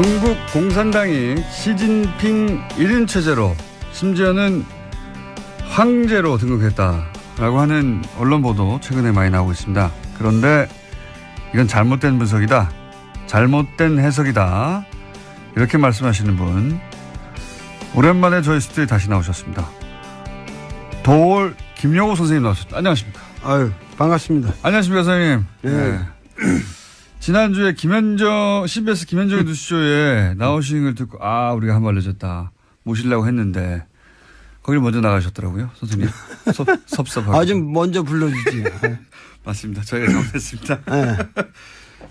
중국 공산당이 시진핑 1인 체제로 심지어는 황제로 등극했다라고 하는 언론 보도 최근에 많이 나오고 있습니다. 그런데 이건 잘못된 분석이다. 잘못된 해석이다. 이렇게 말씀하시는 분 오랜만에 저희 스튜디오에 다시 나오셨습니다. 도올 김용호 선생님 나오셨습니다. 안녕하십니까? 아유, 반갑습니다. 안녕하십니까, 선생님. 네. 지난주에 CBS 김현정의 뉴스쇼에 나오신 걸 듣고, 우리가 한 발 늦었다. 모시려고 했는데, 거기를 먼저 나가셨더라고요, 선생님. 섭섭하게. 좀 먼저 불러주지. 맞습니다. 저희가 잘못했습니다. 네.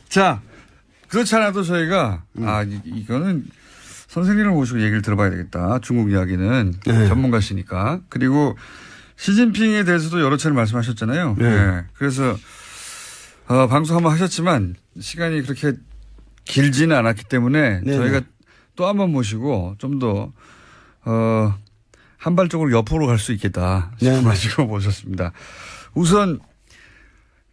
자, 그렇지 않아도 저희가, 이거는 선생님을 모시고 얘기를 들어봐야 되겠다. 중국 이야기는 네. 전문가시니까. 그리고 시진핑에 대해서도 여러 차례 말씀하셨잖아요. 네. 네. 그래서 방송 한번 하셨지만 시간이 그렇게 길지는 않았기 때문에 네네. 저희가 또 한 번 모시고 좀 더 한발적으로 옆으로 갈 수 있겠다 싶어가지고 모셨습니다. 우선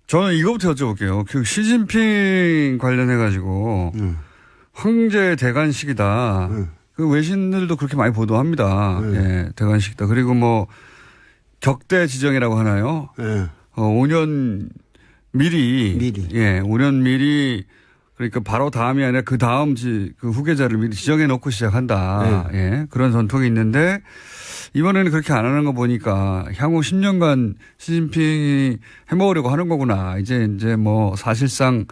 저는 이거부터 여쭤볼게요. 그 시진핑 관련해가지고 황제 대관식이다. 그 외신들도 그렇게 많이 보도합니다. 예, 대관식이다. 그리고 뭐 격대 지정이라고 하나요? 5년 미리. 예, 5년 미리. 그러니까 바로 다음이 아니라 그 다음 그 후계자를 미리 지정해 놓고 시작한다. 예, 그런 전통이 있는데 이번에는 그렇게 안 하는 거 보니까 향후 10년간 시진핑이 해먹으려고 하는 거구나. 이제 뭐 사실상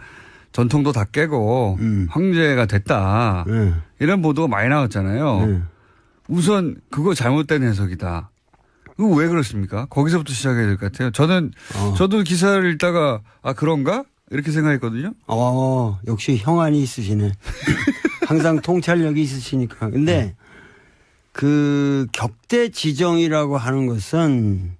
전통도 다 깨고 황제가 됐다. 이런 보도가 많이 나왔잖아요. 우선 그거 잘못된 해석이다. 그거 왜 그렇습니까? 거기서부터 시작해야 될 것 같아요. 저도 기사를 읽다가 그런가? 이렇게 생각했거든요. 역시 형안이 있으시네. 항상 통찰력이 있으시니까. 근데 그 격대 지정이라고 하는 것은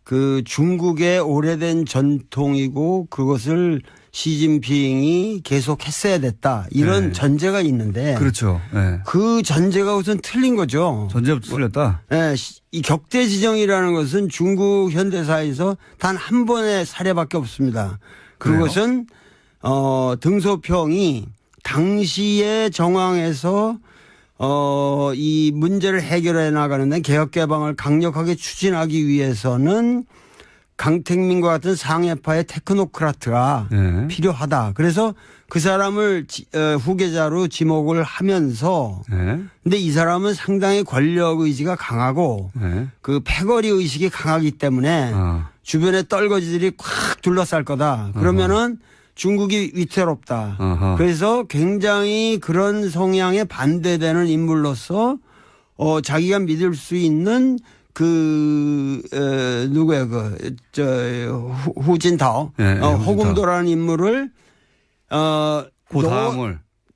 그 중국의 오래된 전통이고 그것을 시진핑이 계속 했어야 됐다. 이런 전제가 있는데. 그렇죠. 네. 그 전제가 우선 틀린 거죠. 전제부터 틀렸다? 네. 이 격대 지정이라는 것은 중국 현대사에서 단 한 번의 사례밖에 없습니다. 그것은 등소평이 당시의 정황에서 이 문제를 해결해 나가는데 개혁 개방을 강력하게 추진하기 위해서는 강택민과 같은 상해파의 테크노크라트가 필요하다. 그래서 그 사람을 후계자로 지목을 하면서 근데 이 사람은 상당히 권력 의지가 강하고 그 패거리 의식이 강하기 때문에 주변에 떨거지들이 콱 둘러쌀 거다. 그러면은 중국이 위태롭다. 그래서 굉장히 그런 성향에 반대되는 인물로서 자기가 믿을 수 있는 누구야 후진타오 호금도라는 인물을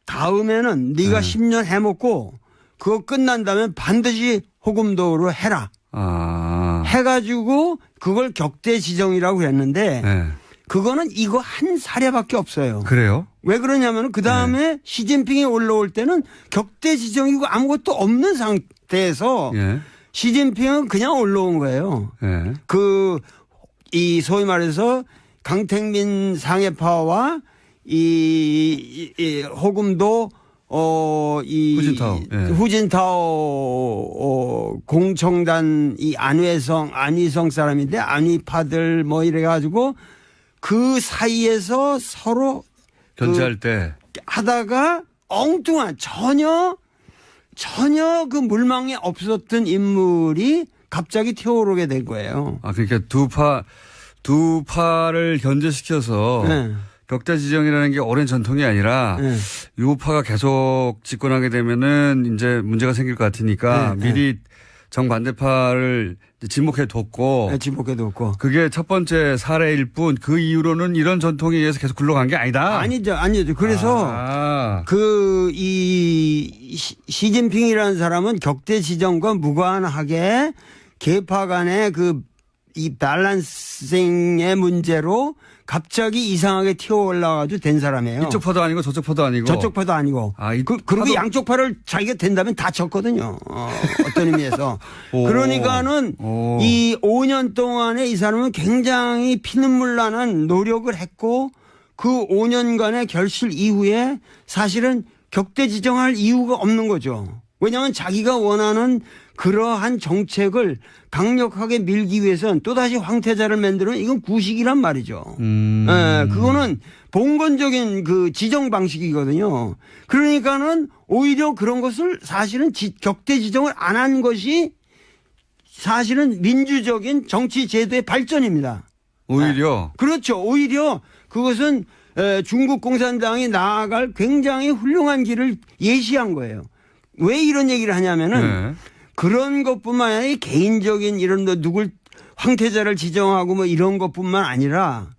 다음에는 네가 10년 해먹고 그거 끝난 다음에 반드시 호금도로 해라. 해가지고 그걸 격대 지정이라고 그랬는데 그거는 이거 한 사례밖에 없어요. 그래요? 왜 그러냐면 그 다음에 시진핑이 올라올 때는 격대 지정이고 아무것도 없는 상태에서 시진핑은 그냥 올라온 거예요. 이 소위 말해서 강택민 상해파와 이 호금도 후진타오 공청단 이 안희성 사람인데 안희파들 뭐 이래가지고 그 사이에서 서로 견제할 때 하다가 엉뚱한 전혀 그 물망에 없었던 인물이 갑자기 튀어오르게 된 거예요. 그러니까 두 파를 견제시켜서 격대 지정이라는 게 오랜 전통이 아니라 유파가 계속 집권하게 되면은 이제 문제가 생길 것 같으니까 미리 정반대파를 지목해 뒀고. 그게 첫 번째 사례일 뿐 그 이후로는 이런 전통에 의해서 계속 굴러간 게 아니다. 아니죠. 그래서 이 시진핑이라는 사람은 격대 지정과 무관하게 계파 간의 이 밸런싱의 문제로 갑자기 이상하게 튀어올라가지고 된 사람이에요. 이쪽 파도 아니고 저쪽 파도 아니고. 저쪽 파도 아니고. 그리고 양쪽 파를 자기가 된다면 다 졌거든요. 어떤 의미에서. 그러니까는 이 5년 동안에 이 사람은 굉장히 피눈물 나는 노력을 했고 그 5년간의 결실 이후에 사실은 격대 지정할 이유가 없는 거죠. 왜냐하면 자기가 원하는 그러한 정책을 강력하게 밀기 위해서는 또다시 황태자를 만들면 이건 구식이란 말이죠. 그거는 봉건적인 그 지정 방식이거든요. 그러니까는 오히려 그런 것을 사실은 격대 지정을 안 한 것이 사실은 민주적인 정치 제도의 발전입니다. 오히려? 그렇죠. 오히려 그것은 중국 공산당이 나아갈 굉장히 훌륭한 길을 예시한 거예요. 왜 이런 얘기를 하냐면은 네. 그런 것뿐만 아니라 개인적인 이런 누굴 황태자를 지정하고 뭐 이런 것뿐만 아니라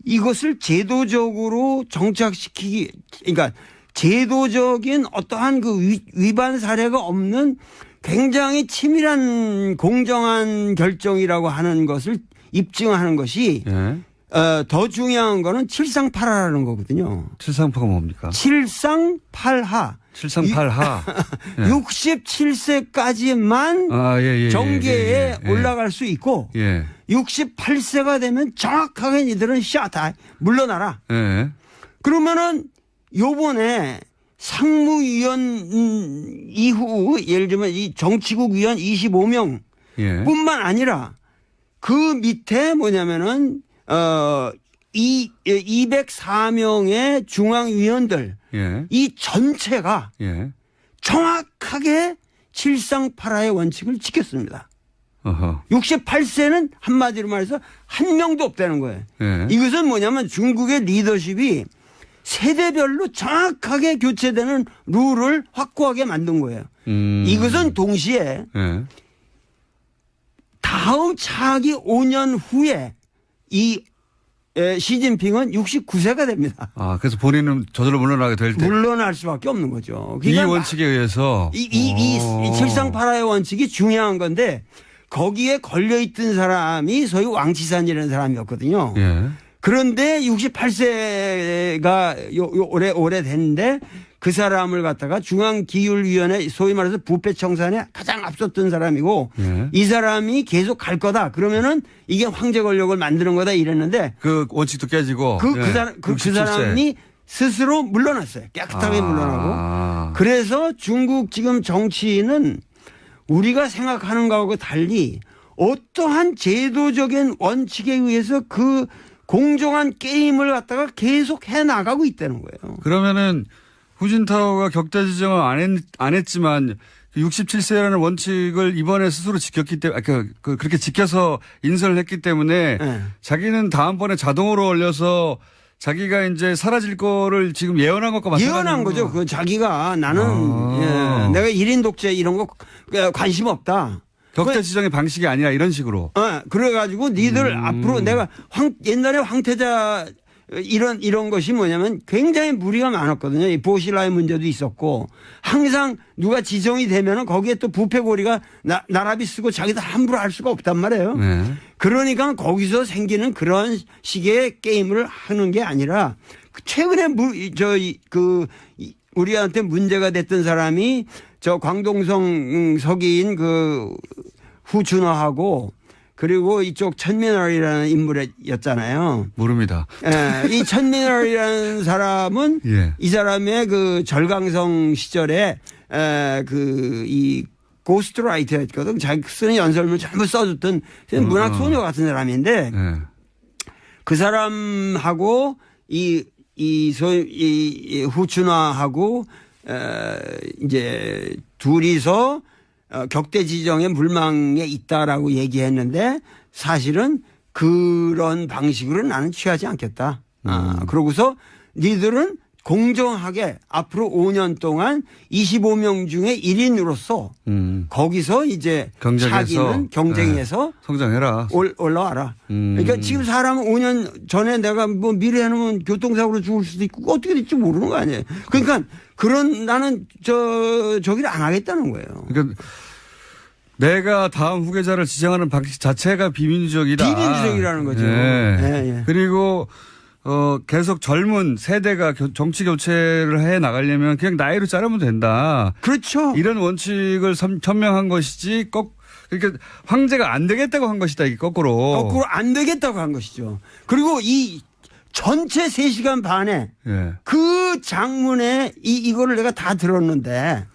이것을 제도적으로 정착시키기, 그러니까 제도적인 어떠한 그 위반 사례가 없는 굉장히 치밀한 공정한 결정이라고 하는 것을 입증하는 것이 네. 더 중요한 거는 칠상팔하라는 거거든요. 칠상파가 뭡니까? 칠상팔하. 칠상팔하. 네. 67세까지만 정계에 올라갈 수 있고 68세가 되면 정확하게 니들은 샤다 물러나라. 그러면은 요번에 상무위원 이후 예를 들면 이 정치국 위원 25명 뿐만 아니라 그 밑에 뭐냐면은 204명의 중앙위원들 이 전체가 정확하게 칠상팔하의 원칙을 지켰습니다. 68세는 한마디로 말해서 한 명도 없다는 거예요. 이것은 뭐냐면 중국의 리더십이 세대별로 정확하게 교체되는 룰을 확고하게 만든 거예요. 이것은 동시에 다음 차기 5년 후에 이 시진핑은 69세가 됩니다. 아, 그래서 본인은 저절로 물러나게 될 때. 물러날 수밖에 없는 거죠. 그러니까 이 원칙에 의해서. 이 칠상팔하의 원칙이 중요한 건데 거기에 걸려있던 사람이 소위 왕치산이라는 사람이었거든요. 그런데 68세가 올해 됐는데 그 사람을 갖다가 중앙기율위원회 소위 말해서 부패청산에 가장 앞섰던 사람이고 이 사람이 계속 갈 거다. 그러면은 이게 황제 권력을 만드는 거다 이랬는데 그 원칙도 깨지고 그 사람이 스스로 물러났어요. 깨끗하게 물러나고. 그래서 중국 지금 정치인은 우리가 생각하는 거하고 달리 어떠한 제도적인 원칙에 의해서 그 공정한 게임을 갖다가 계속 해 나가고 있다는 거예요. 그러면은 후진타오가 격대 지정을 안 했지만 67세라는 원칙을 이번에 스스로 지켰기 때문에 그렇게 지켜서 인선을 했기 때문에 자기는 다음번에 자동으로 올려서 자기가 이제 사라질 거를 지금 예언한 것과 마찬가지로. 예언한 거죠. 그 자기가 나는 내가 1인 독재 이런 거 관심 없다. 격대 지정의 방식이 아니라 이런 식으로. 그래가지고 니들 앞으로 내가 옛날에 황태자 이런 것이 뭐냐면 굉장히 무리가 많았거든요. 이 보실라의 문제도 있었고 항상 누가 지정이 되면은 거기에 또 부패고리가 나라비 쓰고 자기들 함부로 할 수가 없단 말이에요. 그러니까 거기서 생기는 그런 식의 게임을 하는 게 아니라 최근에 우리한테 문제가 됐던 사람이 저 광동성 서기인 그 후춘화하고 그리고 이쪽 천민월이라는 인물이었잖아요. 모릅니다. 이 천민월이라는 사람은 이 사람의 그 절강성 시절에 이 고스트라이터였거든. 자기 쓰는 연설문을 전부 써줬던 문학 소녀 같은 사람인데 그 사람하고 이 후춘화하고 이제 둘이서 격대 지정의 물망에 있다라고 얘기했는데 사실은 그런 방식으로 나는 취하지 않겠다. 그러고서 니들은 공정하게 앞으로 5년 동안 25명 중에 1인으로서 거기서 이제 차기는 경쟁에서 성장해라. 올라와라. 그러니까 지금 사람은 5년 전에 내가 뭐 미래에는 교통사고로 죽을 수도 있고 어떻게 될지 모르는 거 아니에요. 그러니까 나는 저기를 안 하겠다는 거예요. 그러니까 내가 다음 후계자를 지정하는 방식 자체가 비민주적이다. 비민주적이라는 거죠. 그리고 계속 젊은 세대가 정치 교체를 해 나가려면 그냥 나이로 자르면 된다. 그렇죠. 이런 원칙을 천명한 것이지 그러니까 황제가 안 되겠다고 한 것이다. 이게 거꾸로. 거꾸로 안 되겠다고 한 것이죠. 그리고 이 전체 3시간 반에 예. 그 장문에 이거를 내가 다 들었는데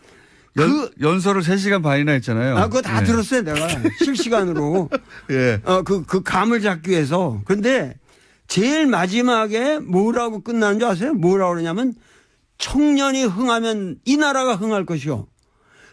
연설을 3시간 반이나 했잖아요. 그거 다 예. 들었어요, 내가. 실시간으로. 예. 그 감을 잡기 위해서. 근데 제일 마지막에 뭐라고 끝나는 줄 아세요? 뭐라고 그러냐면 청년이 흥하면 이 나라가 흥할 것이요.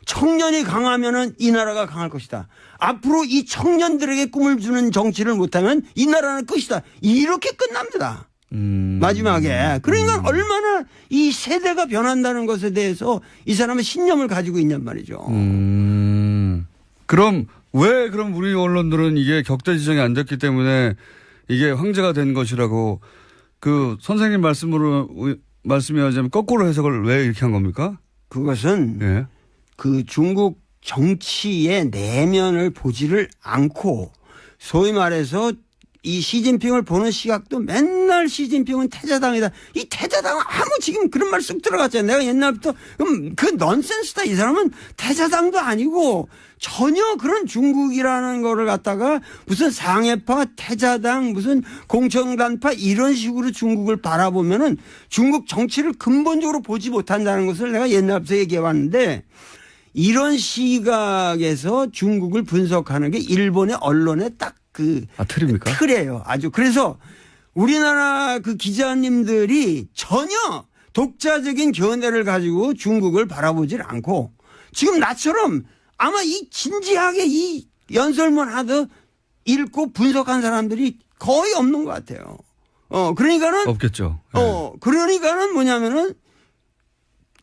청년이 강하면은 이 나라가 강할 것이다. 앞으로 이 청년들에게 꿈을 주는 정치를 못하면 이 나라는 끝이다. 이렇게 끝납니다. 마지막에. 그러니까 얼마나 이 세대가 변한다는 것에 대해서 이 사람은 신념을 가지고 있냔 말이죠. 그럼 왜 그럼 우리 언론들은 이게 격대 지정이 안 됐기 때문에 이게 황제가 된 것이라고 그 선생님 말씀이하자면 거꾸로 해석을 왜 이렇게 한 겁니까? 그것은 예. 그 중국 정치의 내면을 보지를 않고 소위 말해서 이 시진핑을 보는 시각도 맨날 시진핑은 태자당이다. 이 태자당은 아무 지금 그런 말 쑥 들어갔잖아요. 내가 옛날부터 그럼 그 넌센스다. 이 사람은 태자당도 아니고 전혀 그런 중국이라는 거를 갖다가 무슨 상해파, 태자당, 무슨 공청단파 이런 식으로 중국을 바라보면은 중국 정치를 근본적으로 보지 못한다는 것을 내가 옛날부터 얘기해 왔는데 이런 시각에서 중국을 분석하는 게 일본의 언론의 딱 틀입니까? 틀이에요. 아주. 그래서 우리나라 그 기자님들이 전혀 독자적인 견해를 가지고 중국을 바라보질 않고 지금 나처럼 아마 이 진지하게 이 연설문 하듯 읽고 분석한 사람들이 거의 없는 것 같아요. 그러니까는. 없겠죠. 네. 그러니까는 뭐냐면은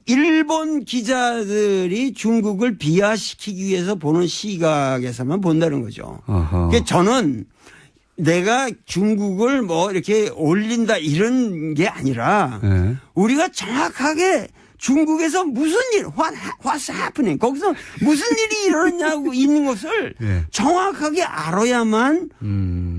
일본 기자들이 중국을 비하시키기 위해서 보는 시각에서만 본다는 거죠. 그러니까 저는 내가 중국을 뭐 이렇게 올린다 이런 게 아니라 네. 우리가 정확하게 중국에서 무슨 일, what's happening, 거기서 무슨 일이 일어났냐고 있는 것을 네. 정확하게 알아야만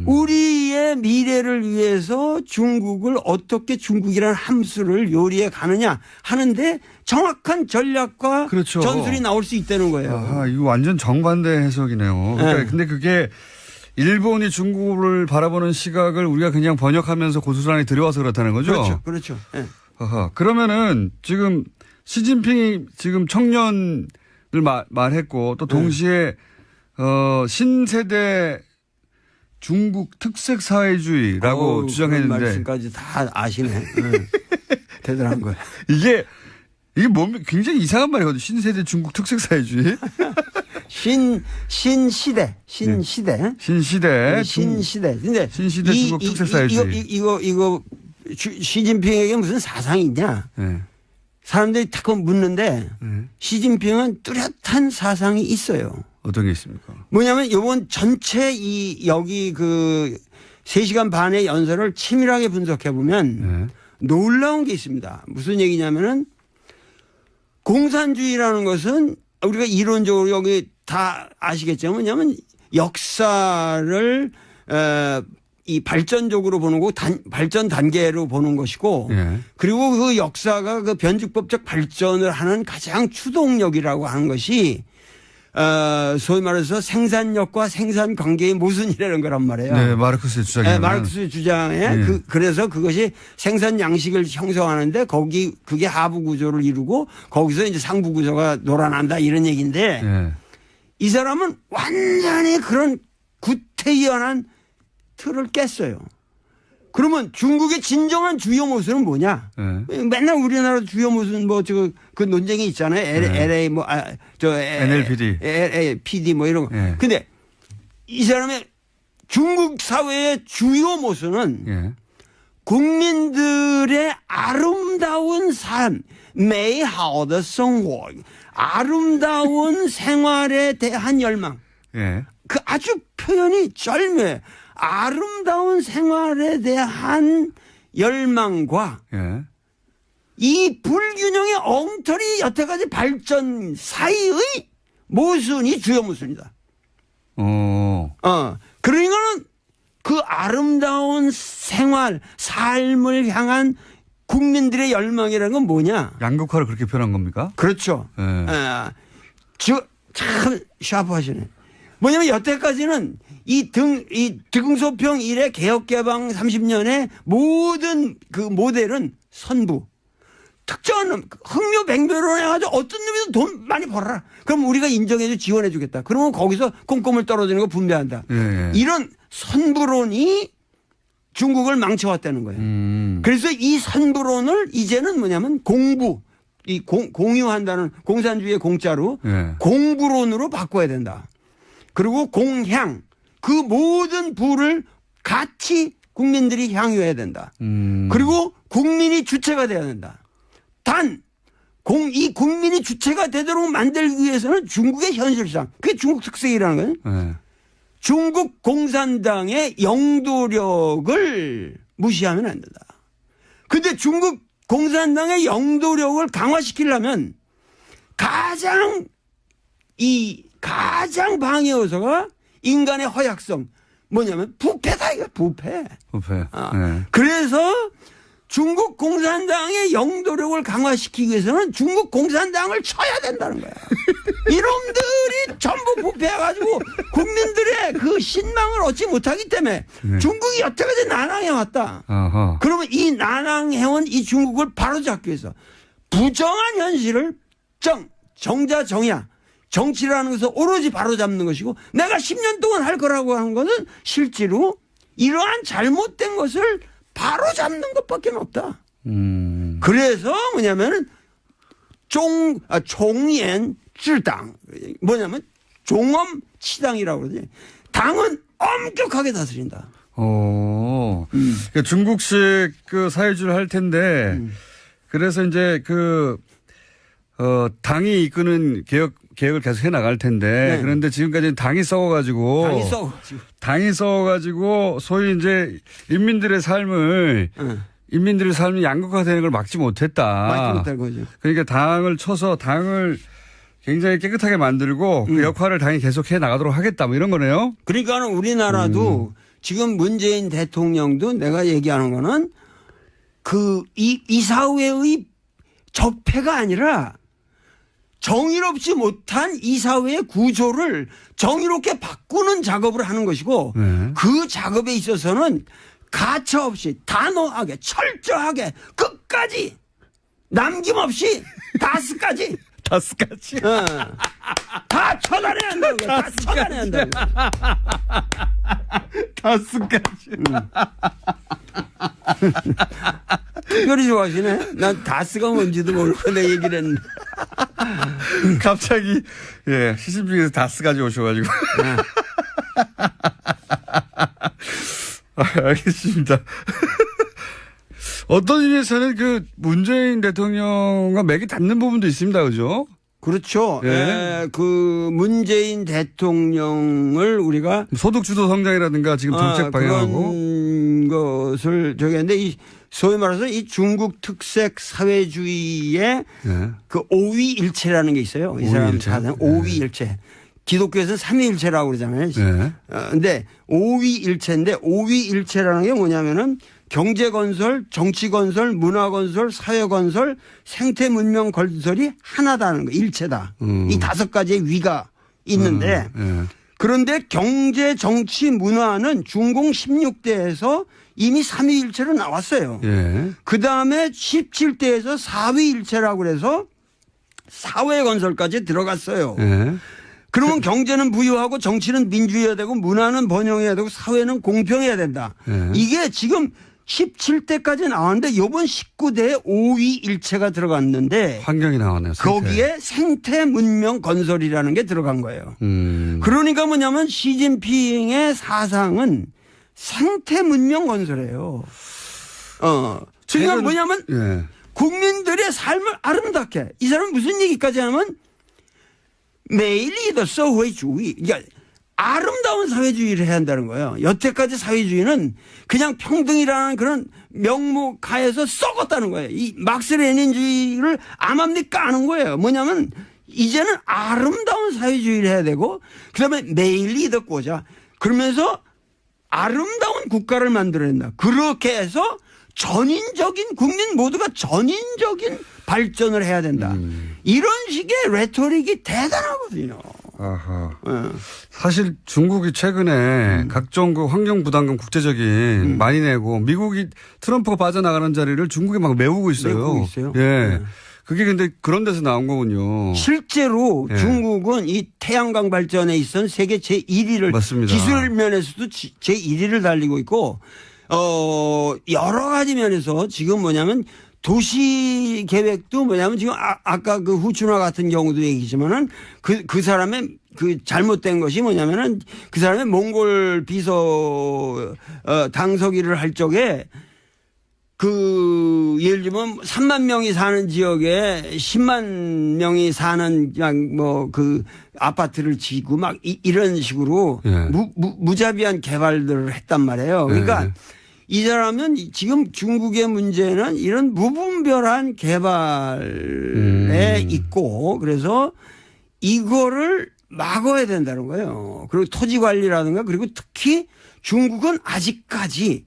우리의 미래를 위해서 중국을 어떻게 중국이라는 함수를 요리해 가느냐 하는데 정확한 전략과 그렇죠. 전술이 나올 수 있다는 거예요. 이거 완전 정반대 해석이네요. 그러니까 네. 근데 그게 일본이 중국을 바라보는 시각을 우리가 그냥 번역하면서 고스란히 들여와서 그렇다는 거죠? 그렇죠. 그렇죠. 네. 그러면은 지금 시진핑이 지금 청년을 말했고 또 동시에 신세대 중국 특색 사회주의라고 주장했는데 그런 말씀까지 다 아시네. 네. 대단한 거예요. 이게 뭡니까? 굉장히 이상한 말이거든요. 신세대 중국 특색 사회주의. 신시대. 신시대. 근데 신시대 중국 특색 사회주의. 이거 시진핑에게 무슨 사상이 있냐? 네. 사람들이 탁 묻는데 시진핑은 뚜렷한 사상이 있어요. 어떤 게 있습니까? 뭐냐면 이번 전체 여기 그 3시간 반의 연설을 치밀하게 분석해 보면 놀라운 게 있습니다. 무슨 얘기냐면은 공산주의라는 것은 우리가 이론적으로 여기 다 아시겠죠. 뭐냐면 역사를 이 발전적으로 보는 거 발전 단계로 보는 것이고 그리고 그 역사가 그 변죽법적 발전을 하는 가장 추동력이라고 하는 것이 소위 말해서 생산력과 생산 관계의 모순이라는 거란 말이에요. 네, 마르크스의 주장이에요. 네, 마르크스의 주장에 그래서 그것이 생산 양식을 형성하는데 그게 하부 구조를 이루고 거기서 이제 상부 구조가 놀아난다 이런 얘기인데 이 사람은 완전히 그런 구태의연한 틀을 깼어요. 그러면 중국의 진정한 주요 모순은 뭐냐? 맨날 우리나라 주요 모순 그 논쟁이 있잖아요. LA NLPD, PD 뭐 이런 거. 근데 이 사람의 중국 사회의 주요 모순은 국민들의 아름다운 삶, 美好的生活, 아름다운 생활에 대한 열망. 그 아주 표현이 절묘해. 아름다운 생활에 대한 열망과 이 불균형의 엉터리 여태까지 발전 사이의 모순이 주요 모순이다. 그러니까는 그 아름다운 생활, 삶을 향한 국민들의 열망이라는 건 뭐냐? 양극화를 그렇게 표현한 겁니까? 그렇죠. 참 샤프하시네. 뭐냐면 여태까지는 이 등소평 이래 개혁개방 30년의 모든 그 모델은 선부. 특정한 놈, 흥묘백묘로 해가지고 어떤 놈이든 돈 많이 벌어라. 그럼 우리가 인정해줘 지원해주겠다. 그러면 거기서 꼼꼼을 떨어지는 거 분배한다. 이런 선부론이 중국을 망쳐왔다는 거예요. 그래서 이 선부론을 이제는 뭐냐면 공부, 공유한다는 공산주의의 공짜로 공부론으로 바꿔야 된다. 그리고 공향, 그 모든 부를 같이 국민들이 향유해야 된다. 그리고 국민이 주체가 돼야 된다. 단, 이 국민이 주체가 되도록 만들기 위해서는 중국의 현실상, 그게 중국 특색이라는 거예요. 중국 공산당의 영도력을 무시하면 안 된다. 근데 중국 공산당의 영도력을 강화시키려면 가장 방해 요소가 인간의 허약성. 뭐냐면 부패다, 이거 부패. 그래서 중국 공산당의 영도력을 강화시키기 위해서는 중국 공산당을 쳐야 된다는 거야. 이놈들이 전부 부패해가지고 국민들의 그 신망을 얻지 못하기 때문에 중국이 여태까지 난항해왔다. 그러면 이 난항해온 이 중국을 바로잡기 위해서 부정한 현실을 정자정야 정치라는 것을 오로지 바로잡는 것이고 내가 10년 동안 할 거라고 하는 것은 실제로 이러한 잘못된 것을 바로잡는 것밖에 없다. 그래서 뭐냐면은 종연 쯔당 뭐냐면 종엄치당이라고 그러지. 당은 엄격하게 다스린다. 그러니까 중국식 그 사회주의를 할 텐데 그래서 이제 당이 이끄는 개혁을 계속 해 나갈 텐데 그런데 지금까지는 당이 썩어가지고 소위 이제 인민들의 삶이 양극화되는 걸 막지 못했다. 막지 못할 거죠. 그러니까 당을 쳐서 당을 굉장히 깨끗하게 만들고 그 역할을 당이 계속 해 나가도록 하겠다 뭐 이런 거네요. 그러니까 우리나라도 지금 문재인 대통령도 내가 얘기하는 거는 그 이사회의 적폐가 아니라 정의롭지 못한 이사회의 구조를 정의롭게 바꾸는 작업을 하는 것이고 그 작업에 있어서는 가차없이 단호하게 철저하게 끝까지 남김없이 다스까지 다 처단해야 한다고. 다 처단해야 한다고. 다스까지. 특별히 좋아하시네. 난 다스가 뭔지도 모르고 내 얘기를 했는데. 갑자기 시진핑에서 다스까지 오셔가지고. 알겠습니다. 어떤 의미에서는 그 문재인 대통령과 맥이 닿는 부분도 있습니다. 그죠? 그렇죠. 그 문재인 대통령을 우리가 소득주도 성장이라든가 지금 정책 방향하고 그런 것을 저기 했는데 소위 말해서 이 중국 특색 사회주의의 그 오위일체라는 게 있어요. 이 사람 사는 오위일체. 기독교에서는 삼위일체라고 그러잖아요. 근데 오위일체인데 오위일체라는 게 뭐냐면은 경제 건설, 정치 건설, 문화 건설, 사회 건설, 생태 문명 건설이 하나다는 거, 일체다. 이 5가지의 위가 있는데 그런데 경제, 정치, 문화는 중공 16대에서 이미 3위일체로 나왔어요. 그 다음에 17대에서 4위일체라고 그래서 사회 건설까지 들어갔어요. 그러면 경제는 부유하고 정치는 민주해야 되고 문화는 번영해야 되고 사회는 공평해야 된다. 이게 지금 17대까지 나왔는데 이번 19대에 5위일체가 들어갔는데 환경이 나왔네요. 거기에 생태 문명 건설이라는 게 들어간 거예요. 그러니까 뭐냐면 시진핑의 사상은 생태 문명 건설이에요. 지금 뭐냐면 국민들의 삶을 아름답게 이 사람은 무슨 얘기까지 하면 매일이 사회주의. 그러니까 아름다운 사회주의를 해야 한다는 거예요. 여태까지 사회주의는 그냥 평등이라는 그런 명목하에서 썩었다는 거예요. 이 막스 레닌주의를 암암리 까는 거예요. 뭐냐면 이제는 아름다운 사회주의를 해야 되고 그다음에 매일이 덕고자 그러면서 아름다운 국가를 만들어낸다. 그렇게 해서 전인적인 국민 모두가 전인적인 발전을 해야 된다. 이런 식의 레토릭이 대단하거든요. 아하. 사실 중국이 최근에 각종 그 환경 부담금 국제적인 많이 내고 미국이 트럼프가 빠져나가는 자리를 중국이 막 메우고 있어요. 메우고 있어요. 예. 그게 근데 그런 데서 나온 거군요. 실제로 중국은 이 태양광 발전에 있어서 세계 제1위를 맞습니다. 기술 면에서도 제1위를 달리고 있고 여러 가지 면에서 지금 뭐냐면 도시 계획도 뭐냐면 지금 아까 그 후춘화 같은 경우도 얘기지만은 그 사람의 그 잘못된 것이 뭐냐면은 그 사람의 몽골 비서 당서기를 할 적에 그 예를 들면 3만 명이 사는 지역에 10만 명이 사는 그냥 뭐 그 아파트를 지고 막 이런 식으로 무자비한 개발들을 했단 말이에요. 그러니까 이 사람은 지금 중국의 문제는 이런 무분별한 개발에 있고 그래서 이거를 막아야 된다는 거예요. 그리고 토지 관리라든가 그리고 특히 중국은 아직까지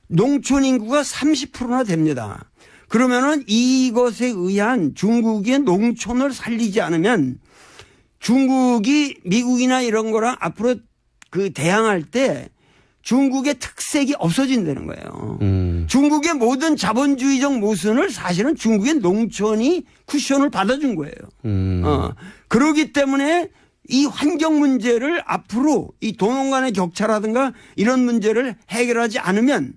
농촌 인구가 30%나 됩니다. 그러면은 이것에 의한 중국의 농촌을 살리지 않으면 중국이 미국이나 이런 거랑 앞으로 그 대항할 때 중국의 특색이 없어진다는 거예요. 중국의 모든 자본주의적 모순을 사실은 중국의 농촌이 쿠션을 받아준 거예요. 그렇기 때문에 이 환경 문제를 앞으로 이 도농 간의 격차라든가 이런 문제를 해결하지 않으면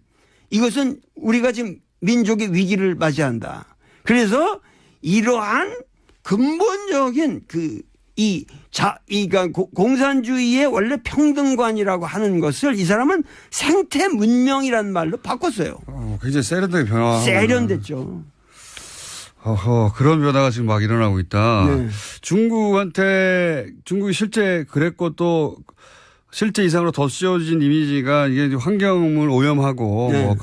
이것은 우리가 지금 민족의 위기를 맞이한다. 그래서 이러한 근본적인 그러니까 공산주의의 원래 평등관이라고 하는 것을 이 사람은 생태 문명이라는 말로 바꿨어요. 굉장히 세련되게 변화. 세련됐죠. 그런 변화가 지금 막 일어나고 있다. 네. 중국이 실제 그랬고 또 실제 이상으로 더 씌워진 이미지가 이게 환경을 오염하고 네. 뭐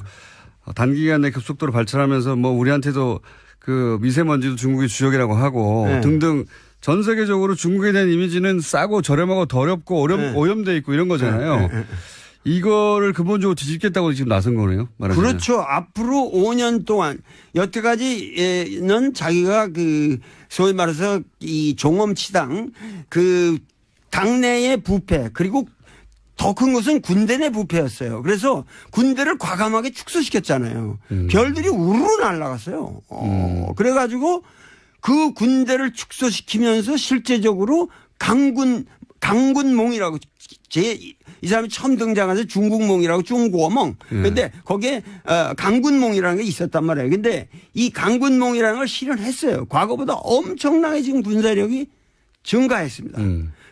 단기간에 급속도로 발전하면서 뭐 우리한테도 그 미세먼지도 중국이 주역이라고 하고 네. 등등 전 세계적으로 중국에 대한 이미지는 싸고 저렴하고 더럽고 오염돼 있고 이런 거잖아요. 이거를 근본적으로 뒤집겠다고 지금 나선 거네요. 말하자면. 그렇죠. 앞으로 5년 동안 여태까지는 자기가 그 소위 말해서 이 종엄치당 그 당내의 부패 그리고 더 큰 것은 군대 내 부패였어요. 그래서 군대를 과감하게 축소시켰잖아요. 별들이 우르르 날아갔어요. 그래가지고 그 군대를 축소시키면서 실제적으로 강군몽이라고 이 사람이 처음 등장해서 중국몽이라고 중국어몽. 근데 거기에 강군몽이라는 게 있었단 말이에요. 근데 이 강군몽이라는 걸 실현했어요. 과거보다 엄청나게 지금 군사력이 증가했습니다.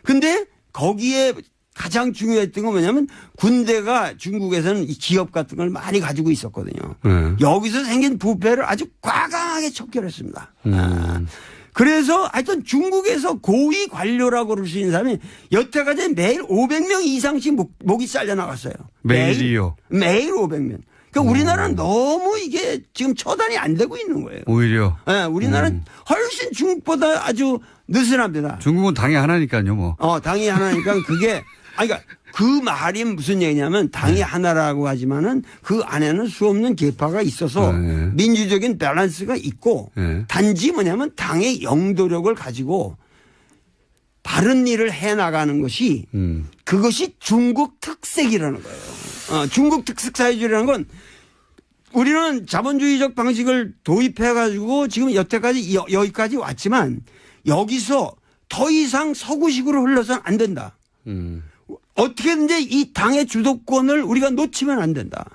근데 거기에 가장 중요했던 건 뭐냐면 군대가 중국에서는 이 기업 같은 걸 많이 가지고 있었거든요. 여기서 생긴 부패를 아주 과감하게 척결했습니다. 그래서 하여튼 중국에서 고위 관료라고 그럴 수 있는 사람이 여태까지 매일 500명 이상씩 목이 잘려 나갔어요. 매일이요? 매일 500명. 그러니까 우리나라는 너무 이게 지금 처단이 안 되고 있는 거예요. 오히려. 네, 우리나라는 훨씬 중국보다 아주 느슨합니다. 중국은 당이 하나니까요, 뭐. 당이 하나니까 그게 그러니까 그 말이 무슨 얘기냐면 당이 하나라고 하지만은 그 안에는 수없는 계파가 있어서 민주적인 밸런스가 있고 단지 뭐냐면 당의 영도력을 가지고 바른 일을 해 나가는 것이 그것이 중국 특색이라는 거예요. 중국 특색 사회주의라는 건 우리는 자본주의적 방식을 도입해 가지고 지금 여태까지 여기까지 왔지만 여기서 더 이상 서구식으로 흘러서는 안 된다. 어떻게든지 이 당의 주도권을 우리가 놓치면 안 된다.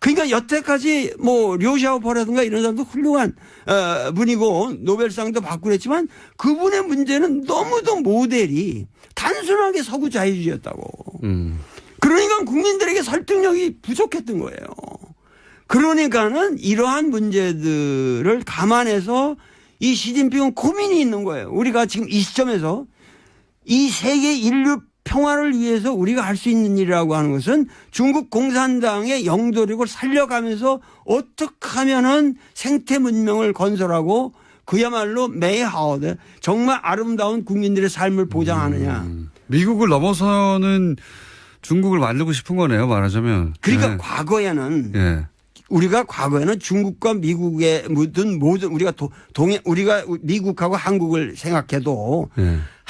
그러니까 여태까지 뭐 료샤오퍼라든가 이런 사람도 훌륭한 분이고 노벨상도 받고 그랬지만 그분의 문제는 너무도 모델이 단순하게 서구 자유주의였다고. 그러니까 국민들에게 설득력이 부족했던 거예요. 그러니까는 이러한 문제들을 감안해서 이 시진핑은 고민이 있는 거예요. 우리가 지금 이 시점에서 이 세계 인류 평화를 위해서 우리가 할 수 있는 일이라고 하는 것은 중국 공산당의 영도력을 살려가면서 어떻게 하면은 생태 문명을 건설하고 그야말로 메이하우드 정말 아름다운 국민들의 삶을 보장하느냐. 미국을 넘어서는 중국을 만들고 싶은 거네요, 말하자면. 그러니까 과거에는 우리가 과거에는 중국과 미국의 모든 우리가 우리가 미국하고 한국을 생각해도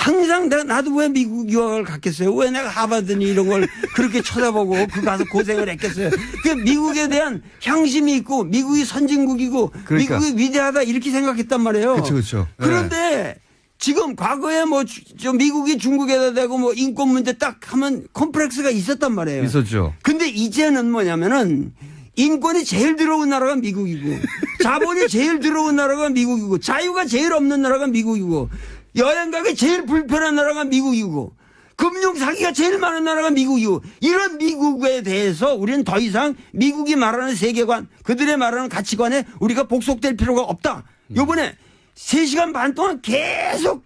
항상 나도 왜 미국 유학을 갔겠어요? 왜 내가 하버드니 이런 걸 그렇게 쳐다보고 그 가서 고생을 했겠어요? 그 미국에 대한 향심이 있고 미국이 선진국이고 그러니까. 미국이 위대하다 이렇게 생각했단 말이에요. 그렇죠. 그런데 지금 과거에 뭐 저 미국이 중국에다 대고 뭐 인권 문제 딱 하면 컴플렉스가 있었단 말이에요. 있었죠. 근데 이제는 뭐냐면은 인권이 제일 들어온 나라가 미국이고 자본이 제일 들어온 나라가 미국이고 자유가 제일 없는 나라가 미국이고 여행 가기 제일 불편한 나라가 미국이고 금융 사기가 제일 많은 나라가 미국이고 이런 미국에 대해서 우리는 더 이상 미국이 말하는 세계관 그들의 말하는 가치관에 우리가 복속될 필요가 없다. 요번에 3시간 반 동안 계속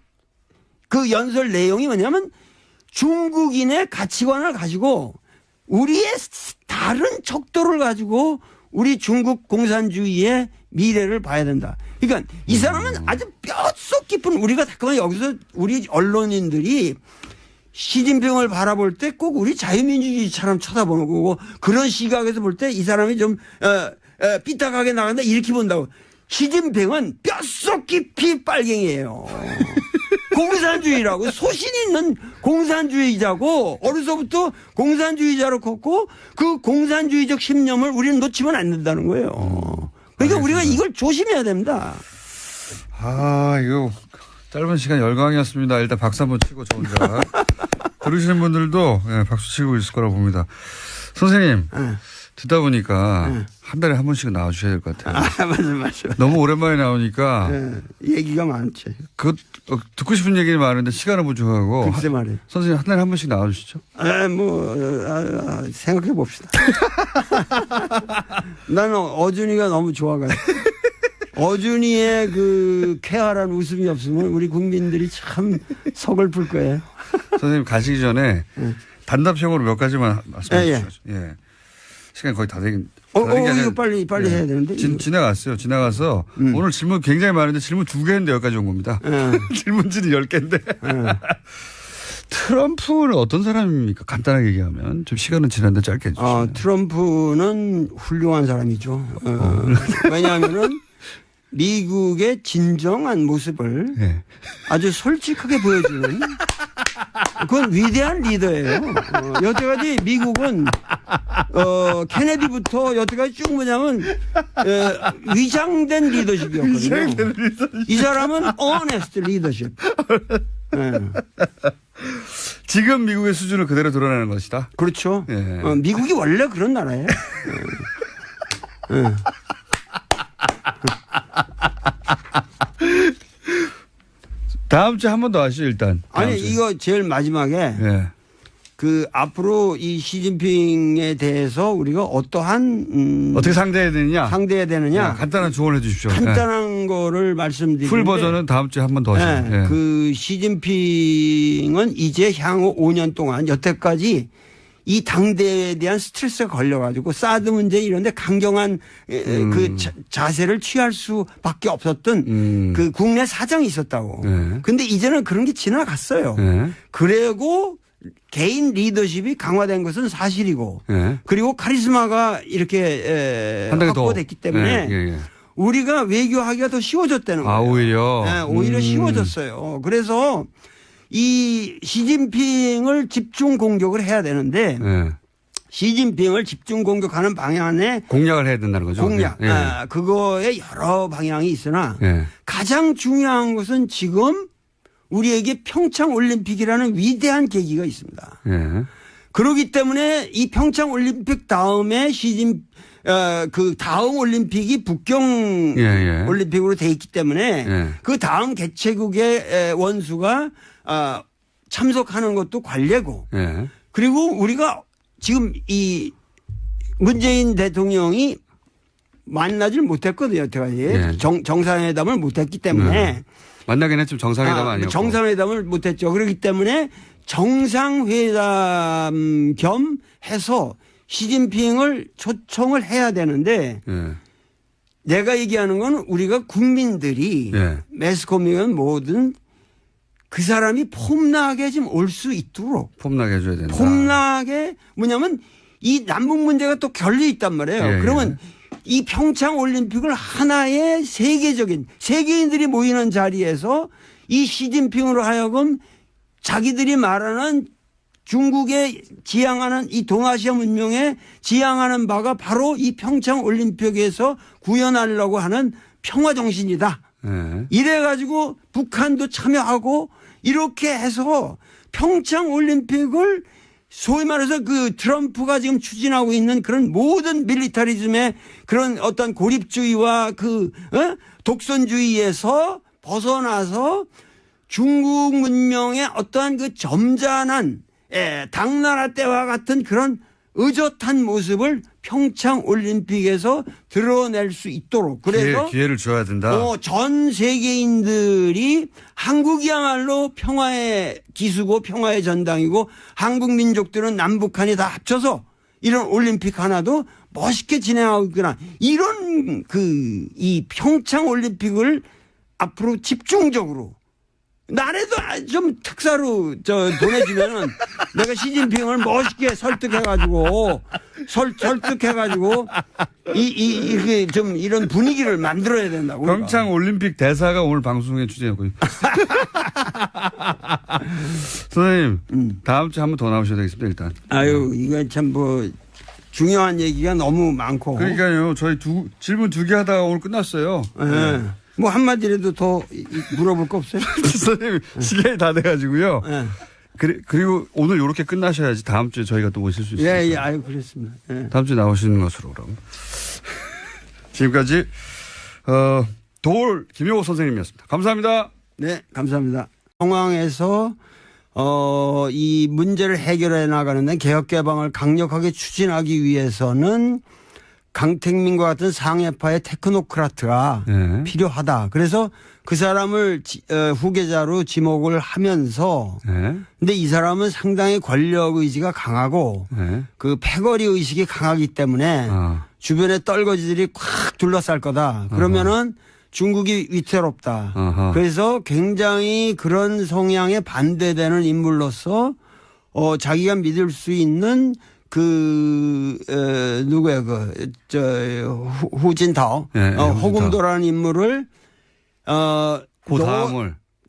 그 연설 내용이 뭐냐면 중국인의 가치관을 가지고 우리의 다른 척도를 가지고 우리 중국 공산주의의 미래를 봐야 된다. 그러니까 이 사람은 아주 뼛속 깊은 우리가 잠깐만 여기서 우리 언론인들이 시진핑을 바라볼 때 꼭 우리 자유민주주의처럼 쳐다보는 거고 그런 시각에서 볼 때 이 사람이 좀 삐딱하게 나간다 이렇게 본다고. 시진핑은 뼛속 깊이 빨갱이에요. 공산주의라고 소신 있는 공산주의자고 어려서부터 공산주의자로 컸고 그 공산주의적 신념을 우리는 놓치면 안 된다는 거예요. 그러니까 알겠습니다. 우리가 이걸 조심해야 됩니다. 이거 짧은 시간 열강이었습니다. 일단 박수 한번 치고 저 혼자. 들으시는 분들도 박수 치고 있을 거라고 봅니다. 선생님. 듣다 보니까 한 달에 한 번씩은 나와주셔야 될 것 같아요. 맞아. 너무 오랜만에 나오니까. 얘기가 많죠. 듣고 싶은 얘기는 많은데 시간은 부족하고. 글쎄 말이에요. 선생님 한 달에 한 번씩 나와주시죠. 생각해 봅시다. 나는 어준이가 너무 좋아가지고. 어준이의 그 쾌활한 웃음이 없으면 우리 국민들이 참 서글플 거예요. 선생님 가시기 전에 단답형으로 몇 가지만 말씀해 주시죠. 예. 시간이 거의 다 되긴. 이거 빨리 해야 되는데. 지나갔어요. 지나가서 오늘 질문 굉장히 많은데 질문 2개 했는데 여기까지 온 겁니다. 질문지는 10개인데. 트럼프는 어떤 사람입니까? 간단하게 얘기하면. 좀 시간은 지났는데 짧게 해주시죠. 트럼프는 훌륭한 사람이죠. 왜냐하면은 미국의 진정한 모습을 아주 솔직하게 보여주는 그건 위대한 리더예요. 여태까지 미국은 케네디부터 여태까지 쭉 뭐냐면 위장된 리더십이었거든요. 이 사람은 honest 리더십. 지금 미국의 수준을 그대로 드러내는 것이다. 그렇죠. 미국이 원래 그런 나라예요. 다음 주에 한 번 더 하시죠 일단. 아니 이거 제일 마지막에 그 앞으로 이 시진핑에 대해서 우리가 어떠한 어떻게 상대해야 되느냐 간단한 조언을 해 주십시오. 간단한 거를 말씀드리는데 풀 버전은 다음 주에 한 번 더 하시죠. 그 시진핑은 이제 향후 5년 동안 여태까지 이 당대에 대한 스트레스가 걸려가지고 사드 문제 이런 데 강경한 그 자세를 취할 수밖에 없었던 그 국내 사정이 있었다고. 근데 이제는 그런 게 지나갔어요. 그리고 개인 리더십이 강화된 것은 사실이고 그리고 카리스마가 이렇게 확보됐기 때문에 우리가 외교하기가 더 쉬워졌다는 거예요. 오히려 쉬워졌어요. 그래서 이 시진핑을 집중 공격을 해야 되는데 시진핑을 집중 공격하는 방향에 공략을 해야 된다는 거죠. 그거에 여러 방향이 있으나 가장 중요한 것은 지금 우리에게 평창 올림픽이라는 위대한 계기가 있습니다. 그렇기 때문에 이 평창 올림픽 다음에 그 다음 올림픽이 북경 올림픽으로 돼 있기 때문에 그 다음 개최국의 원수가 참석하는 것도 관례고 그리고 우리가 지금 이 문재인 대통령이 만나질 못했거든요. 여태까지 정상회담을 못했기 때문에 만나긴 했지만 정상회담 아니었고 정상회담을 못했죠. 그렇기 때문에 정상회담 겸 해서 시진핑을 초청을 해야 되는데 내가 얘기하는 건 우리가 국민들이 매스컴이건 뭐든 그 사람이 폼나게 좀 올 수 있도록 폼나게 해줘야 된다. 폼나게 뭐냐면 이 남북 문제가 또 결려 있단 말이에요. 그러면 이 평창 올림픽을 하나의 세계적인 세계인들이 모이는 자리에서 이 시진핑으로 하여금 자기들이 말하는 중국의 지향하는 이 동아시아 문명에 지향하는 바가 바로 이 평창 올림픽에서 구현하려고 하는 평화 정신이다. 네. 이래가지고 북한도 참여하고 이렇게 해서 평창 올림픽을 소위 말해서 그 트럼프가 지금 추진하고 있는 그런 모든 밀리터리즘의 그런 어떤 고립주의와 그 독선주의에서 벗어나서 중국 문명의 어떠한 그 점잖은 당나라 때와 같은 그런 의젓한 모습을 평창 올림픽에서 드러낼 수 있도록 그래서 기회를 줘야 된다. 전 세계인들이 한국이야말로 평화의 기수고 평화의 전당이고 한국 민족들은 남북한이 다 합쳐서 이런 올림픽 하나도 멋있게 진행하고 있구나. 이런 이 평창 올림픽을 앞으로 집중적으로 나라도 좀 특사로 보내주면은 내가 시진핑을 멋있게 설득해가지고 이게 좀 이런 분위기를 만들어야 된다고. 평창 올림픽 대사가 오늘 방송에 출연하고 선생님 다음 주에 한 번 더 나오셔야 되겠습니다 일단. 아유 이거 참 중요한 얘기가 너무 많고. 그러니까요 저희 질문 2개 하다가 오늘 끝났어요. 네. 뭐 한마디라도 더 물어볼 거 없어요? 선생님 시간이 다 돼가지고요. 네. 그리고 오늘 이렇게 끝나셔야지 다음 주에 저희가 또 오실 수 있어요. 예, 아유 그렇습니다. 예. 다음 주에 나오시는 것으로 그럼. 지금까지 도올 김용호 선생님이었습니다. 감사합니다. 네, 감사합니다. 상황에서 이 문제를 해결해 나가는데 개혁 개방을 강력하게 추진하기 위해서는 강택민과 같은 상해파의 테크노크라트가 네. 필요하다. 그래서 그 사람을 후계자로 지목을 하면서 네. 근데 이 사람은 상당히 권력 의지가 강하고 네. 그 패거리 의식이 강하기 때문에 주변에 떨거지들이 콱 둘러쌀 거다. 그러면은 중국이 위태롭다. 그래서 굉장히 그런 성향에 반대되는 인물로서 자기가 믿을 수 있는 누구야, 후진타오. 네, 호금도라는 인물을,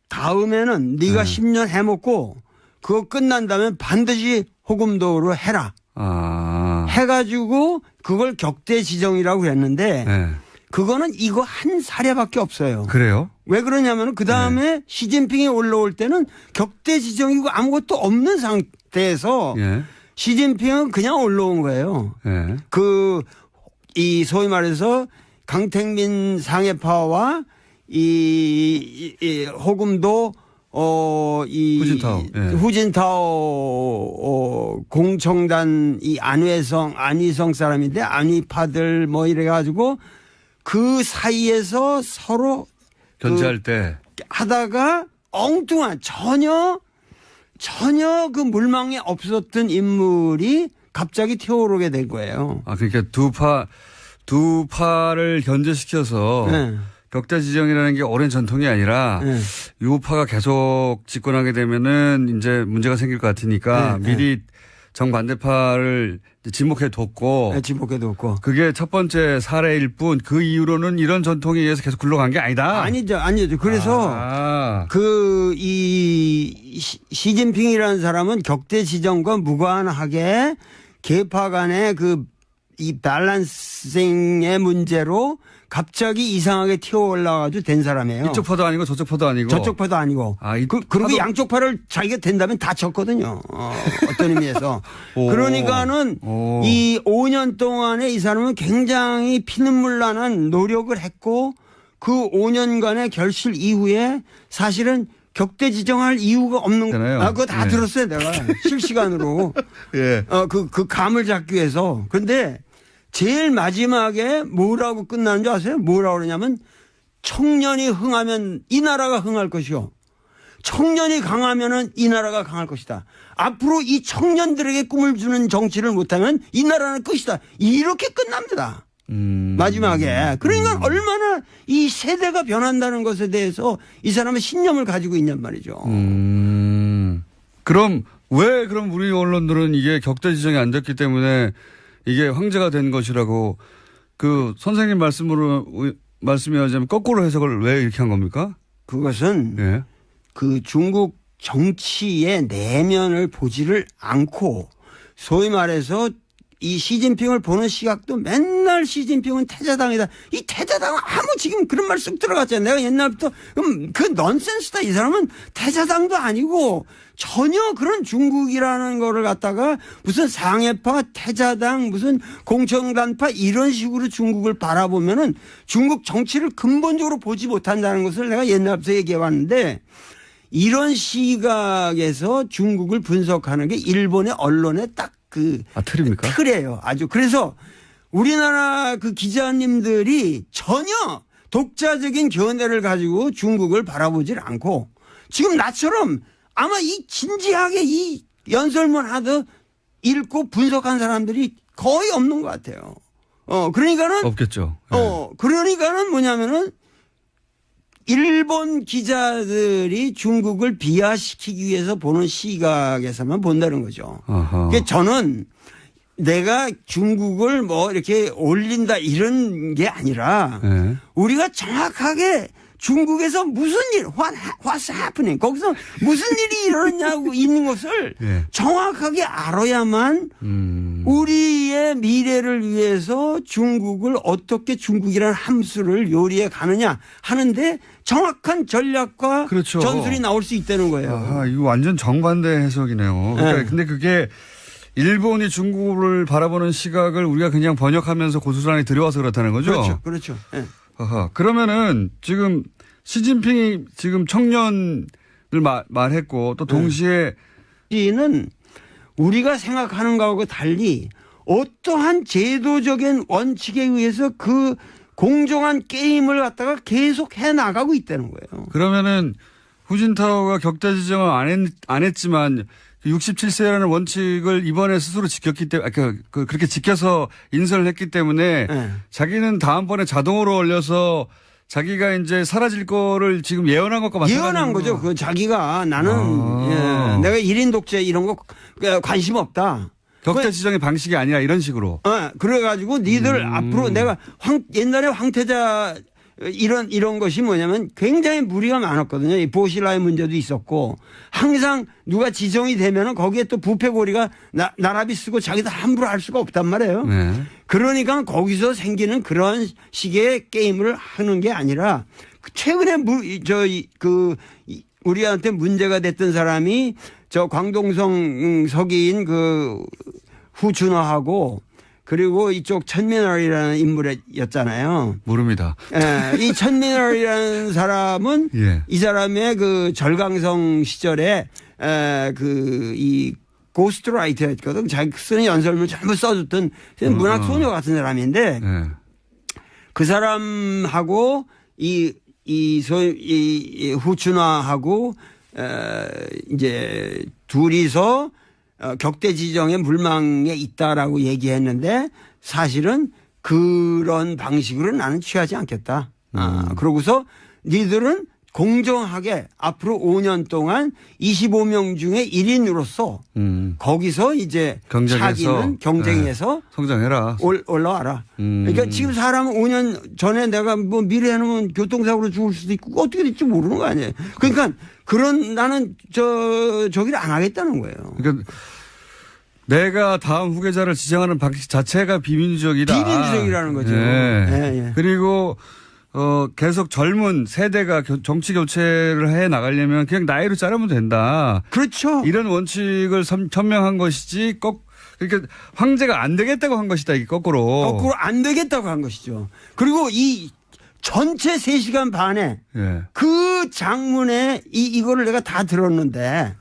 다음에는 네가 10년 해먹고 그거 끝난 다음에 반드시 호금도로 해라. 해가지고 그걸 격대 지정이라고 그랬는데 네. 그거는 이거 한 사례밖에 없어요. 그래요? 왜 그러냐면 그 다음에 시진핑이 올라올 때는 격대 지정이고 아무것도 없는 상태에서 시진핑은 그냥 올라온 거예요. 이 소위 말해서 강택민 상해파와 이 호금도 후진타오 공청단 이 안희성 사람인데 안희파들 뭐 이래가지고 그 사이에서 서로 견제할 때 하다가 엉뚱한 전혀 그 물망에 없었던 인물이 갑자기 튀어오르게 된 거예요. 그러니까 두 파를 견제시켜서 격대 지정이라는 게 오랜 전통이 아니라 이 파가 계속 집권하게 되면은 이제 문제가 생길 것 같으니까 미리 정반대파를 지목해뒀고. 지목해뒀고. 그게 첫 번째 사례일 뿐 그 이후로는 이런 전통에 의해서 계속 굴러간 게 아니다. 아니죠. 그래서 시진핑이라는 사람은 격대 지정과 무관하게 계파 간의 이 밸런싱의 문제로 갑자기 이상하게 튀어올라가지고 된 사람이에요. 이쪽 파도 아니고 저쪽 파도 아니고. 저쪽 파도 아니고. 그리고 양쪽 파를 자기가 된다면 다 졌거든요. 어떤 의미에서. 그러니까는 이 5년 동안에 이 사람은 굉장히 피눈물 나는 노력을 했고 그 5년간의 결실 이후에 사실은 격대 지정할 이유가 없는 거. 그거 다 들었어요, 내가. 실시간으로. 그 감을 잡기 위해서. 그런데 제일 마지막에 뭐라고 끝나는 줄 아세요? 뭐라고 그러냐면 청년이 흥하면 이 나라가 흥할 것이요. 청년이 강하면은 이 나라가 강할 것이다. 앞으로 이 청년들에게 꿈을 주는 정치를 못하면 이 나라는 끝이다. 이렇게 끝납니다. 마지막에. 그러니까 얼마나 이 세대가 변한다는 것에 대해서 이 사람은 신념을 가지고 있냔 말이죠. 그럼 우리 언론들은 이게 격대 지정이 안 됐기 때문에 이게 황제가 된 것이라고 그 선생님 말씀이 하자면 거꾸로 해석을 왜 이렇게 한 겁니까? 그것은 그 중국 정치의 내면을 보지를 않고 소위 말해서 이 시진핑을 보는 시각도 맨날 시진핑은 태자당이다. 이 태자당은 아무 지금 그런 말 쑥 들어갔잖아요. 내가 옛날부터 그 넌센스다. 이 사람은 태자당도 아니고 전혀 그런 중국이라는 거를 갖다가 무슨 상해파, 태자당, 무슨 공천단파 이런 식으로 중국을 바라보면은 중국 정치를 근본적으로 보지 못한다는 것을 내가 옛날부터 얘기해 왔는데 이런 시각에서 중국을 분석하는 게 일본의 언론의 딱 틀입니까? 틀이에요. 아주. 그래서 우리나라 그 기자님들이 전혀 독자적인 견해를 가지고 중국을 바라보질 않고 지금 나처럼 아마 이 진지하게 이 연설문 하듯 읽고 분석한 사람들이 거의 없는 것 같아요. 그러니까는. 없겠죠. 네. 그러니까는 뭐냐면은 일본 기자들이 중국을 비하시키기 위해서 보는 시각에서만 본다는 거죠. 그러니까 저는 내가 중국을 뭐 이렇게 올린다 이런 게 아니라 네. 우리가 정확하게 중국에서 무슨 일, what's happening, 거기서 무슨 일이 일어났냐고 있는 것을 네. 정확하게 알아야만 우리의 미래를 위해서 중국을 어떻게 중국이라는 함수를 요리해 가느냐 하는데 정확한 전략과 그렇죠. 전술이 나올 수 있다는 거예요. 이거 완전 정반대 해석이네요. 그러니까 네. 근데 그게 일본이 중국을 바라보는 시각을 우리가 그냥 번역하면서 고스란히 들여와서 그렇다는 거죠? 그렇죠. 그렇죠. 네. 그러면은 지금 시진핑이 지금 청년을 말했고 또 동시에 는 우리가 생각하는 거하고 달리 어떠한 제도적인 원칙에 의해서 그 공정한 게임을 갖다가 계속 해 나가고 있다는 거예요. 그러면은 후진타오가 격자 지정을 안 했지만 67세라는 원칙을 이번에 스스로 지켰기 때문에 그렇게 지켜서 인선을 했기 때문에 네. 자기는 다음번에 자동으로 올려서 자기가 이제 사라질 거를 지금 예언한 것과 마찬가지로 예언한 거죠. 그 자기가 나는 내가 1인 독재 이런 거 관심 없다. 격자 지정의 방식이 아니라 이런 식으로. 그래가지고 니들 앞으로 내가 옛날에 황태자 이런 것이 뭐냐면 굉장히 무리가 많았거든요. 이 보시라의 문제도 있었고 항상 누가 지정이 되면은 거기에 또 부패고리가 나라비 쓰고 자기도 함부로 할 수가 없단 말이에요. 네. 그러니까 거기서 생기는 그런 식의 게임을 하는 게 아니라 최근에 우리한테 문제가 됐던 사람이 저 광동성 서기인 그 후춘화하고 그리고 이쪽 천민월이라는 인물이었잖아요. 모릅니다. 이 천민월이라는 사람은 예. 이 사람의 그 절강성 시절에 이 고스트라이터였거든. 자기 쓰는 연설문을 전부 써줬던 문학 소녀 같은 사람인데 그 사람하고 이 후춘화하고 이제 둘이서 격대 지정의 물망에 있다라고 얘기했는데 사실은 그런 방식으로 나는 취하지 않겠다. 그러고서 니들은 공정하게 앞으로 5년 동안 25명 중에 1인으로서 거기서 이제 자기는 경쟁해서 성장해라. 올라와라. 그러니까 지금 사람은 5년 전에 내가 뭐 미래 해놓으면 교통사고로 죽을 수도 있고 어떻게 될지 모르는 거 아니에요. 그러니까 나는 저기를 안 하겠다는 거예요. 그러니까 내가 다음 후계자를 지정하는 방식 자체가 비민주적이다. 비민주적이라는 거죠. 예. 그리고 계속 젊은 세대가 정치 교체를 해 나가려면 그냥 나이로 자르면 된다. 그렇죠. 이런 원칙을 천명한 것이지 그러니까 황제가 안 되겠다고 한 것이다. 이게 거꾸로 안 되겠다고 한 것이죠. 그리고 이 전체 3시간 반에 그 장문에 이거를 내가 다 들었는데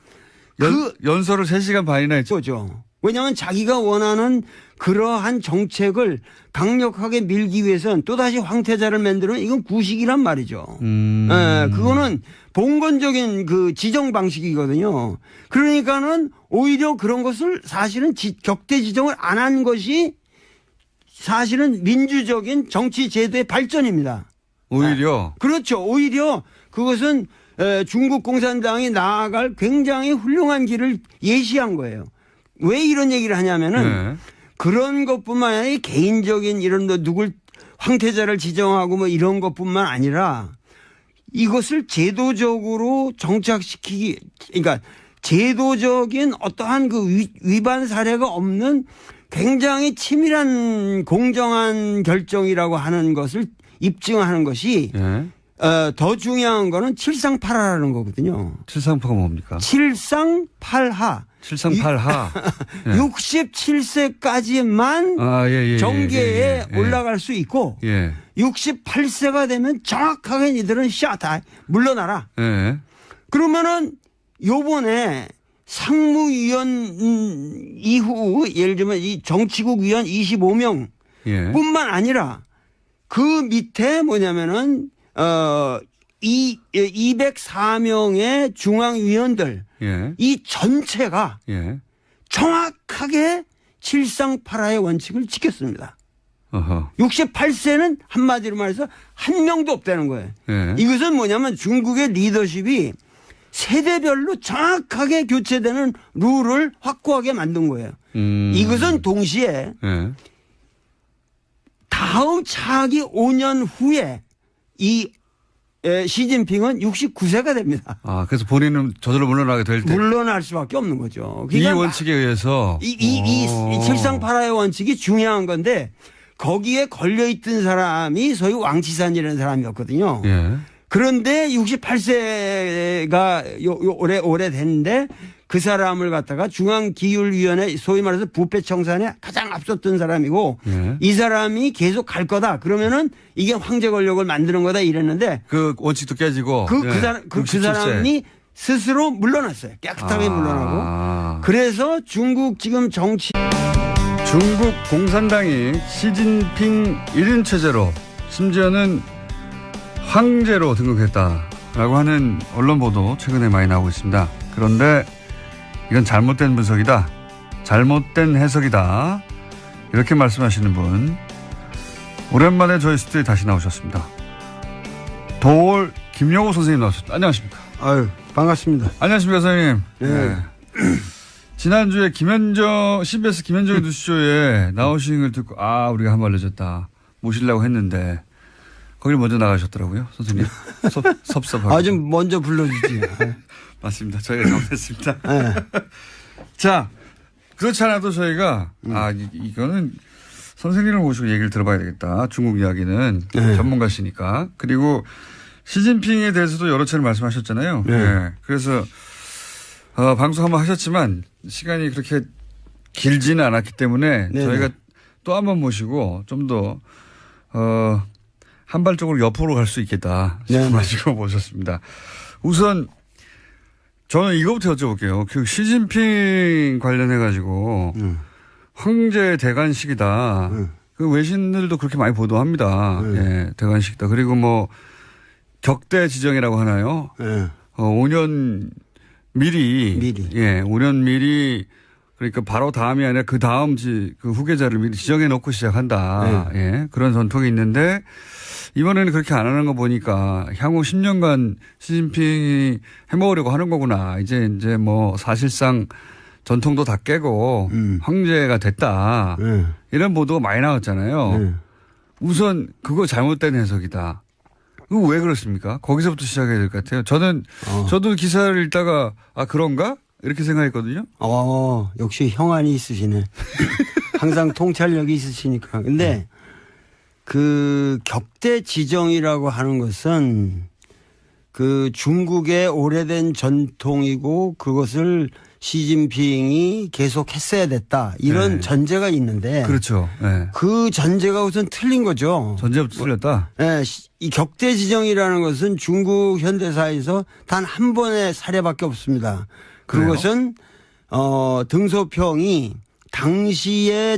연설을 3시간 반이나 했죠. 그죠. 왜냐하면 자기가 원하는 그러한 정책을 강력하게 밀기 위해서는 또다시 황태자를 만들면 이건 구식이란 말이죠. 그거는 봉건적인 그 지정 방식이거든요. 그러니까는 오히려 그런 것을 사실은 격대 지정을 안 한 것이 사실은 민주적인 정치 제도의 발전입니다. 오히려. 그렇죠. 오히려 그것은 중국 공산당이 나아갈 굉장히 훌륭한 길을 예시한 거예요. 왜 이런 얘기를 하냐면은 그런 것뿐만 아니라 개인적인 이런 누굴 황태자를 지정하고 뭐 이런 것뿐만 아니라 이것을 제도적으로 정착시키기, 그러니까 제도적인 어떠한 그 위반 사례가 없는 굉장히 치밀한 공정한 결정이라고 하는 것을 입증하는 것이 예. 더 중요한 거는 칠상팔하라는 거거든요. 칠상파가 뭡니까? 칠상팔하. 칠상팔하. 예. 67세까지만 정계에 올라갈 수 있고 68세가 되면 정확하게 니들은 다 물러나라. 예. 그러면은 요번에 상무위원 이후 예를 들면 이 정치국 위원 25명 뿐만 아니라 그 밑에 뭐냐면은 204명의 중앙위원들 이 전체가 정확하게 칠상팔하의 원칙을 지켰습니다. 68세는 한마디로 말해서 한 명도 없다는 거예요. 이것은 뭐냐면 중국의 리더십이 세대별로 정확하게 교체되는 룰을 확고하게 만든 거예요. 이것은 동시에 다음 차기 5년 후에 이 시진핑은 69세가 됩니다. 아, 그래서 본인은 저절로 물러나게 될 때. 물러날 수밖에 없는 거죠. 그러니까 이 원칙에 의해서. 이 칠상팔하의 원칙이 중요한 건데 거기에 걸려있던 사람이 소위 왕치산이라는 사람이었거든요. 그런데 68세가 올해 됐는데 그 사람을 갖다가 중앙기율위원회 소위 말해서 부패청산에 가장 앞섰던 사람이고 이 사람이 계속 갈 거다. 그러면은 이게 황제 권력을 만드는 거다 이랬는데 그 원칙도 깨지고 그 사람이 스스로 물러났어요. 깨끗하게 물러나고. 그래서 중국 지금 중국 공산당이 시진핑 1인 체제로 심지어는 황제로 등극했다라고 하는 언론 보도 최근에 많이 나오고 있습니다. 그런데 이건 잘못된 분석이다. 잘못된 해석이다. 이렇게 말씀하시는 분 오랜만에 저희 스튜디오에 다시 나오셨습니다. 도올 김영호 선생님 나오셨습니다. 안녕하십니까? 아유, 반갑습니다. 안녕하십니까 선생님. 네. 지난주에 CBS 김현정의 뉴스쇼에 나오신 걸 듣고 우리가 한 말 늦었다. 모시려고 했는데 거길 먼저 나가셨더라고요, 선생님. 섭섭하고. 좀 먼저 불러주지. 맞습니다. 저희가 잘못했습니다. 자, 그렇지 않아도 저희가, 이거는 선생님을 모시고 얘기를 들어봐야 되겠다. 중국 이야기는 전문가시니까. 그리고 시진핑에 대해서도 여러 차례 말씀하셨잖아요. 그래서, 방송 한번 하셨지만 시간이 그렇게 길지는 않았기 때문에 저희가 또 한 번 모시고 좀 더, 한 발쪽으로 옆으로 갈 수 있겠다 싶어가지고 모셨습니다. 우선 저는 이거부터 여쭤볼게요. 그 시진핑 관련해가지고 황제 대관식이다. 그 외신들도 그렇게 많이 보도합니다. 대관식이다. 그리고 뭐 격대 지정이라고 하나요? 5년 미리. 5년 미리 그러니까 바로 다음이 아니라 그 다음 그 후계자를 미리 지정해 놓고 시작한다. 그런 전통이 있는데 이번에는 그렇게 안 하는 거 보니까 향후 10년간 시진핑이 해먹으려고 하는 거구나. 이제 뭐 사실상 전통도 다 깨고 황제가 됐다. 이런 보도가 많이 나왔잖아요. 우선 그거 잘못된 해석이다. 그거 왜 그렇습니까? 거기서부터 시작해야 될 것 같아요. 저도 기사를 읽다가 그런가? 이렇게 생각했거든요. 역시 형안이 있으시네. 항상 통찰력이 있으시니까. 근데 그 격대 지정이라고 하는 것은 그 중국의 오래된 전통이고 그것을 시진핑이 계속 했어야 됐다. 이런 전제가 있는데. 그렇죠. 그 전제가 우선 틀린 거죠. 전제부터 틀렸다? 이 격대 지정이라는 것은 중국 현대사에서 단 한 번의 사례밖에 없습니다. 그것은 등소평이 당시에